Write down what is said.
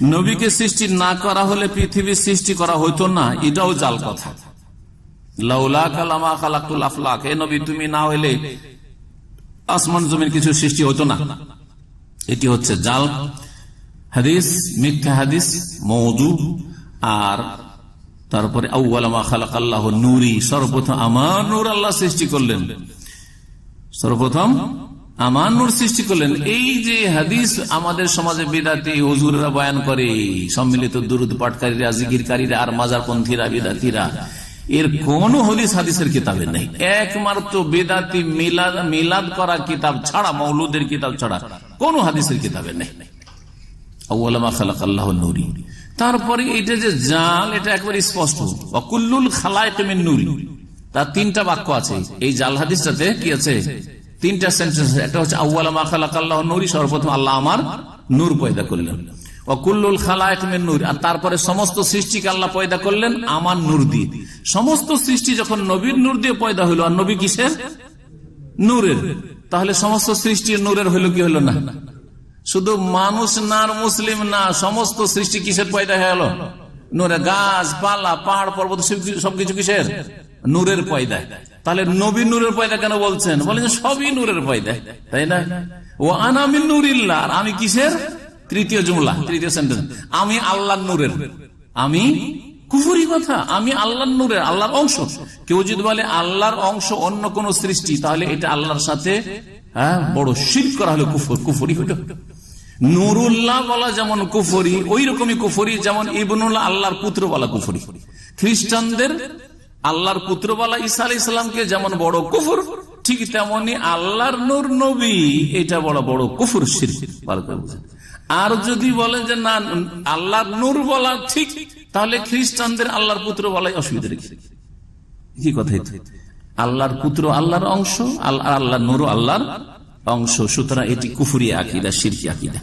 নবীকে সৃষ্টি না করা হলে পৃথিবীর সৃষ্টি করা হইতো না, এটাও জাল কথা। লাউলা কালামা খালাকুল আফলাক, হে নবী তুমি না হইলে আসমান জমিন কিছু সৃষ্টি হতো না, এটি হচ্ছে জাল হাদিস, মিথ্যা হাদিস, মওদু। আর তারপরে আউয়ালা মা খালাকাল্লাহু নূরি, সর্বপ্রথম আমার নূর আল্লাহ সৃষ্টি করলেন, সর্বপ্রথম আমার নূর সৃষ্টি করলেন। এই যে হাদিস আমাদের সমাজে বিদাতি হুজুররা বয়ান করে, সম্মিলিত দুরুদ পাঠকারীরা, জিকিরকারীরা আর মাজারপন্থীরা, বিদাতিরা, এর কোন হাদিসের কিতাবে নেই। একমাত্র বেদাতি মিলাদ করা কিতাব ছাড়া, মৌলুদের কিতাব ছাড়া কোন হাদিসের কিতাবে নেই। আউয়ালা মা খালাকাল্লাহু নূরি। তারপরে এটা যে জাল, এটা একবারে স্পষ্ট। ওয়াকুল্লুল খালায়েক মিন নূরি, তার তিনটা বাক্য আছে এই জাল হাদিসটাতে। কি আছে? তিনটা সেন্টেন্স। একটা হচ্ছে আউয়ালা মা খালাকাল্লাহু নূরি, সর্বপ্রথম আল্লাহ আমার নূর পয়দা করলেন। ওয়াকুল্লুল খালায়েক মিন নূর, আর তারপরে সমস্ত সৃষ্টিকে আল্লাহ পয়দা করলেন আমার নূর দিয়ে। সমস্ত সৃষ্টি যখন নবীর নূর দিয়ে পয়দা হইল, আর নবী কিসের? নূরের। তাহলে সমস্ত সৃষ্টি নূরের হইল কি হইল না? শুধু মানুষ না আর মুসলিম না, সমস্ত সৃষ্টি কিসের পয়দা হয়ে গেল? নূরে। গাছ পালা পাহাড় পর্বত সবকিছু কিসের? নূরের পয়দা। তাহলে নবী নূরের পয়দা কেন বলছেন? বলেন সবই নূরের পয়দা, তাই না? ও আনা মিন নূরিল্লাহ, আর আমি কিসের? তৃতীয় জুমলা, তৃতীয় সেন্টেন্স, আমি আল্লাহর নূরের। আমি কুফরি কথা, আমি আল্লাহর নূরের, আল্লাহর অংশ। কেউ যদি বলে আল্লাহর অংশ অন্য কোন সৃষ্টি, তাহলে এটা আল্লাহর সাথে বড় শিরক করা হলো, কুফরি হলো। নুরুল্লাহ বলা যেমন কুফরি, ওই রকমই কুফরি যেমন ইবনুল্লাহ আল্লাহর পুত্র বলা কুফরি। খ্রিস্টানদের আল্লাহর পুত্র বলা ঈসা আলাইহিস সালামকে যেমন বড় কুফর, ঠিক তেমনি আল্লাহর নূর নবী, এটা বড় বড় কুফর, শিরক। আর যদি বলেন যে না আল্লাহর নূর বলা ঠিক, তাহলে খ্রিস্টানদের আল্লাহর পুত্র বলাই অসুবিধা রেখে কি কথা? আল্লাহর পুত্র আল্লাহর অংশ, আল্লাহর নূর আল্লাহর অংশ, সুতরাং এটি কুফরি আকীদা, শিরকি আকীদা।